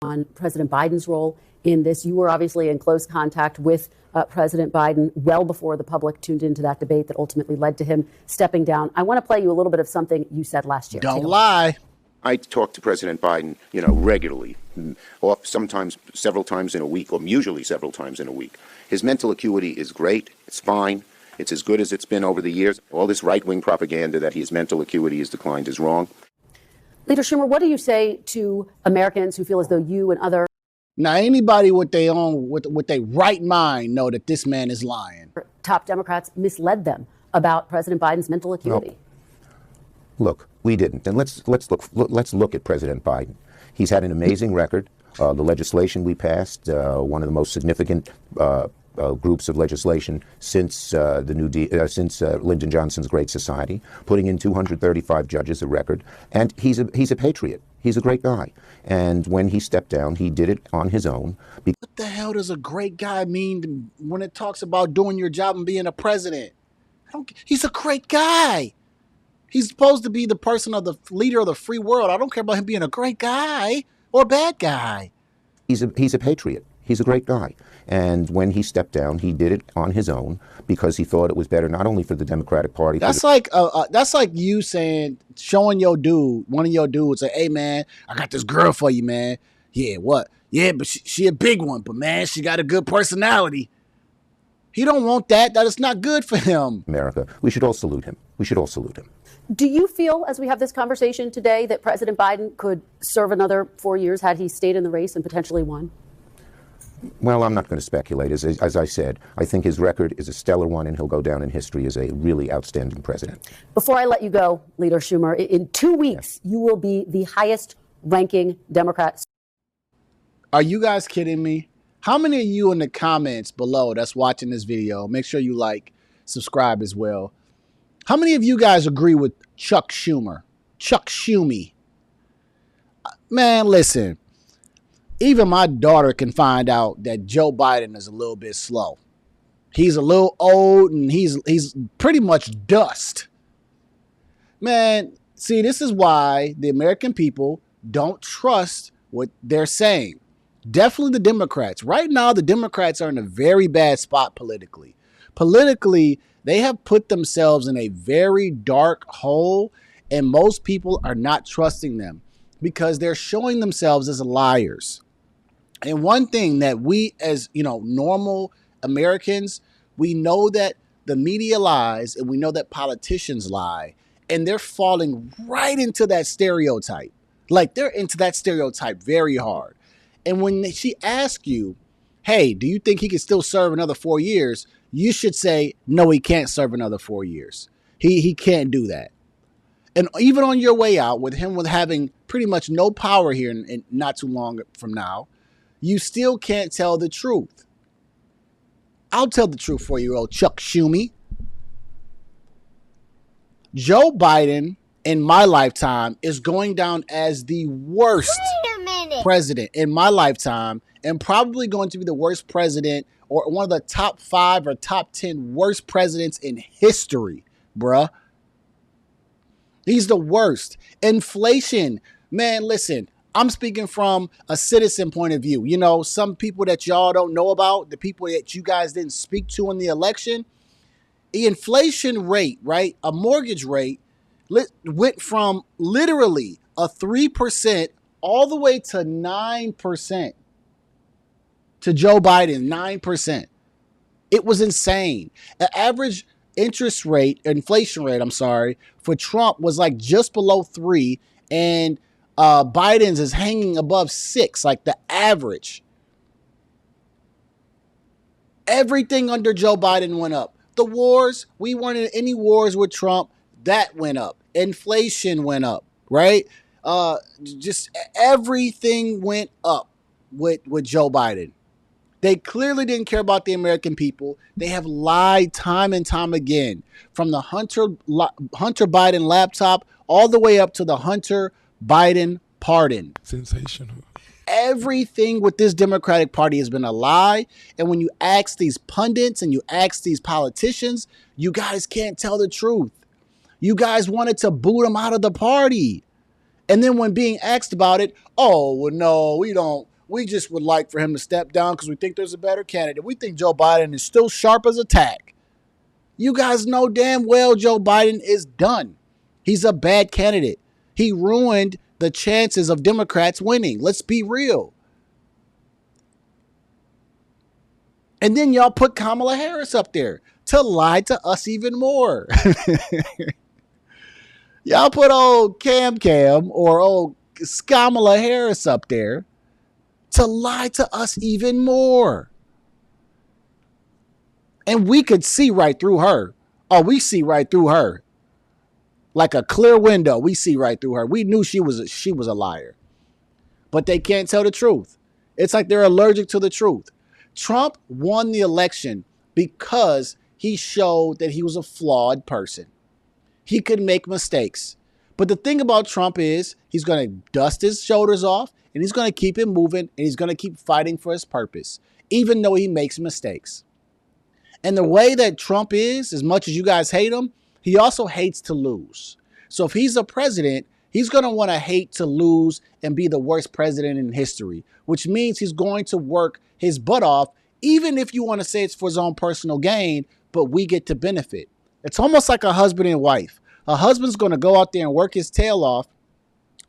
on President Biden's role in this. You were obviously in close contact with President Biden well before the public tuned into that debate that ultimately led to him stepping down. I want to play you a little bit of something you said last year. Don't lie. I talk to President Biden, regularly, or sometimes several times in a week, or usually several times in a week. His mental acuity is great. It's fine. It's as good as it's been over the years. All this right-wing propaganda that his mental acuity has declined is wrong. Leader Schumer, what do you say to Americans who feel as though you and other Now, anybody with their right mind know that this man is lying. top Democrats misled them about President Biden's mental acuity? No. Look, we didn't. And let's look at President Biden. He's had an amazing record. The legislation we passed, one of the most significant groups of legislation since Lyndon Johnson's Great Society, putting in 235 judges, a record. And he's a patriot. He's a great guy. And when he stepped down, he did it on his own. What the hell does a great guy mean when it talks about doing your job and being a president? He's a great guy. He's supposed to be the person of the leader of the free world. I don't care about him being a great guy or a bad guy. He's a patriot. He's a great guy. And when he stepped down, he did it on his own because he thought it was better not only for the Democratic Party. That's like you saying, showing your dude, one of your dudes, say, "Hey man, I got this girl for you, man. Yeah, what? Yeah, but she a big one, but man, she got a good personality." He don't want that. That is not good for him. America, we should all salute him. We should all salute him. Do you feel, as we have this conversation today, that President Biden could serve another 4 years had he stayed in the race and potentially won? Well, I'm not going to speculate. As I said, I think his record is a stellar one, and he'll go down in history as a really outstanding president. Before I let you go, Leader Schumer, in 2 weeks, you will be the highest-ranking Democrat. Are you guys kidding me? How many of you in the comments below that's watching this video, make sure you like, subscribe as well. How many of you guys agree with Chuck Schumer? Chuck Schumey. Man, listen. Even my daughter can find out that Joe Biden is a little bit slow. He's a little old and he's pretty much dust. Man, see, this is why the American people don't trust what they're saying. Definitely the Democrats. Right now, the Democrats are in a very bad spot politically. Politically, they have put themselves in a very dark hole, and most people are not trusting them because they're showing themselves as liars. And one thing that we as, normal Americans, we know that the media lies and we know that politicians lie, and they're falling right into that stereotype. Like they're into that stereotype very hard. And when she asks you, hey, do you think he can still serve another 4 years? You should say, no, he can't serve another 4 years. He can't do that. And even on your way out with him having pretty much no power here in not too long from now, you still can't tell the truth. I'll tell the truth for you, old Chuck Schumey. Joe Biden, in my lifetime, is going down as the worst president in my lifetime, and probably going to be the worst president or one of the top 5 or top 10 worst presidents in history, bruh. He's the worst. Inflation, man, listen. I'm speaking from a citizen point of view. Some people that y'all don't know about, the people that you guys didn't speak to in the election, the inflation rate, right? A mortgage rate went from literally a 3% all the way to 9% to Joe Biden, 9%. It was insane. The average inflation rate, for Trump was like just below 3, and Biden's is hanging above 6, like the average. Everything under Joe Biden went up. The wars, we weren't in any wars with Trump. That went up. Inflation went up, right? Just everything went up with Joe Biden. They clearly didn't care about the American people. They have lied time and time again, from the Hunter Biden laptop all the way up to the Hunter Biden pardon. Sensational. Everything with this Democratic Party has been a lie. And when you ask these pundits and you ask these politicians, you guys can't tell the truth. You guys wanted to boot him out of the party. And then when being asked about it, oh, well, no, we don't We just would like for him to step down because we think there's a better candidate. We think Joe Biden is still sharp as a tack. You guys know damn well Joe Biden is done. He's a bad candidate. He ruined the chances of Democrats winning. Let's be real. And then y'all put Kamala Harris up there to lie to us even more. Y'all put old Cam or old Kamala Harris up there to lie to us even more. And we could see right through her. Oh, we see right through her. Like a clear window, we see right through her. We knew she was a liar. But they can't tell the truth. It's like they're allergic to the truth. Trump won the election because he showed that he was a flawed person. He could make mistakes. But the thing about Trump is he's going to dust his shoulders off and he's going to keep it moving and he's going to keep fighting for his purpose, even though he makes mistakes. And the way that Trump is, as much as you guys hate him, he also hates to lose. So if he's a president, he's going to want to hate to lose and be the worst president in history, which means he's going to work his butt off, even if you want to say it's for his own personal gain, but we get to benefit. It's almost like a husband and wife. A husband's going to go out there and work his tail off.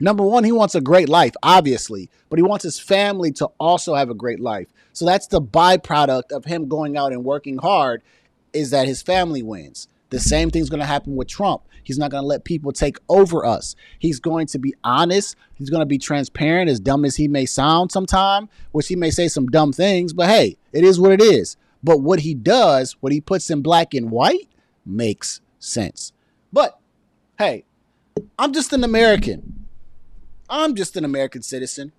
Number one, he wants a great life, obviously, but he wants his family to also have a great life. So that's the byproduct of him going out and working hard, is that his family wins. The same thing's going to happen with Trump. He's not going to let people take over us. He's going to be honest. He's going to be transparent, as dumb as he may sound sometime, which he may say some dumb things, but hey, it is what it is. But what he does, what he puts in black and white, makes sense. But hey, I'm just an American. I'm just an American citizen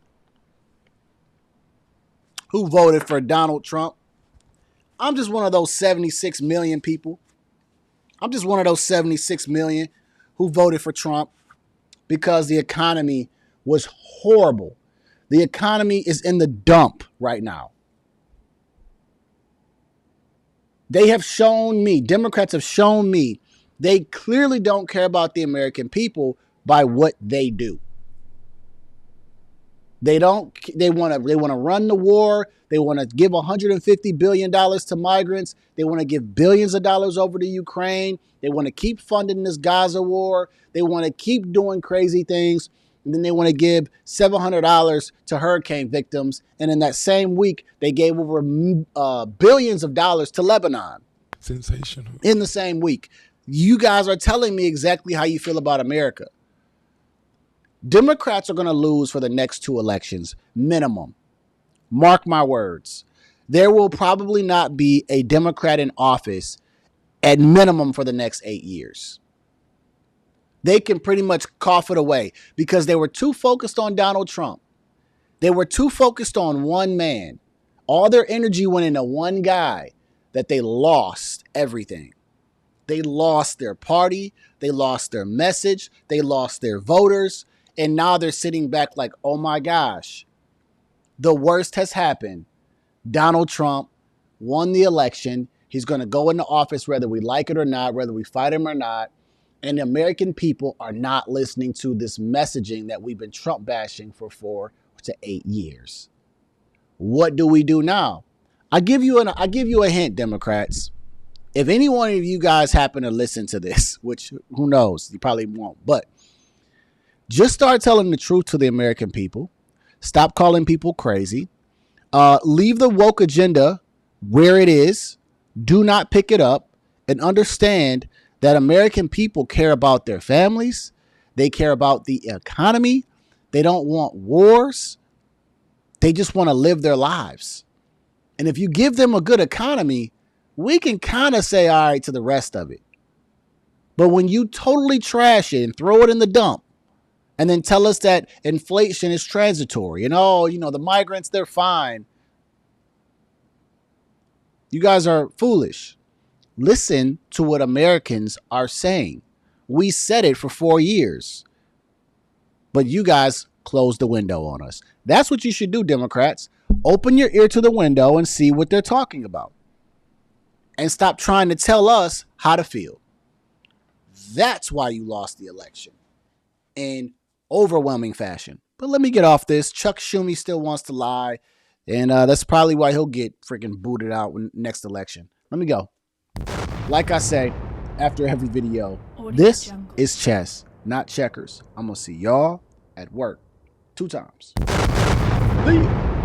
who voted for Donald Trump. I'm just one of those 76 million people. I'm just one of those 76 million who voted for Trump because the economy was horrible. The economy is in the dump right now. They have shown me, Democrats have shown me, they clearly don't care about the American people by what they do. They want to run the war. They want to give $150 billion to migrants. They want to give billions of dollars over to Ukraine. They want to keep funding this Gaza war. They want to keep doing crazy things. And then they want to give $700 to hurricane victims. And in that same week, they gave over billions of dollars to Lebanon. Sensational. In the same week. You guys are telling me exactly how you feel about America. Democrats are going to lose for the next two elections, minimum. Mark my words. There will probably not be a Democrat in office at minimum for the next 8 years. They can pretty much cough it away because they were too focused on Donald Trump. They were too focused on one man. All their energy went into one guy that they lost everything. They lost their party. They lost their message. They lost their voters. And now they're sitting back like, oh my gosh, the worst has happened. Donald Trump won the election. He's going to go into office whether we like it or not, whether we fight him or not. And the American people are not listening to this messaging that we've been Trump bashing for 4 to 8 years. What do we do now? I give you a hint, Democrats. If any one of you guys happen to listen to this, which who knows, you probably won't, but just start telling the truth to the American people. Stop calling people crazy. Leave the woke agenda where it is. Do not pick it up, and understand that American people care about their families. They care about the economy. They don't want wars. They just want to live their lives. And if you give them a good economy, we can kind of say all right to the rest of it. But when you totally trash it and throw it in the dump, and then tell us that inflation is transitory and the migrants, they're fine. You guys are foolish. Listen to what Americans are saying. We said it for 4 years, but you guys closed the window on us. That's what you should do, Democrats. Open your ear to the window and see what they're talking about. And stop trying to tell us how to feel. That's why you lost the election in overwhelming fashion. But let me get off this. Chuck Schumer still wants to lie, and that's probably why he'll get freaking booted out when next election. Let me go. Like I say, after every video, this is chess, not checkers. I'm going to see y'all at work 2 times. See ya.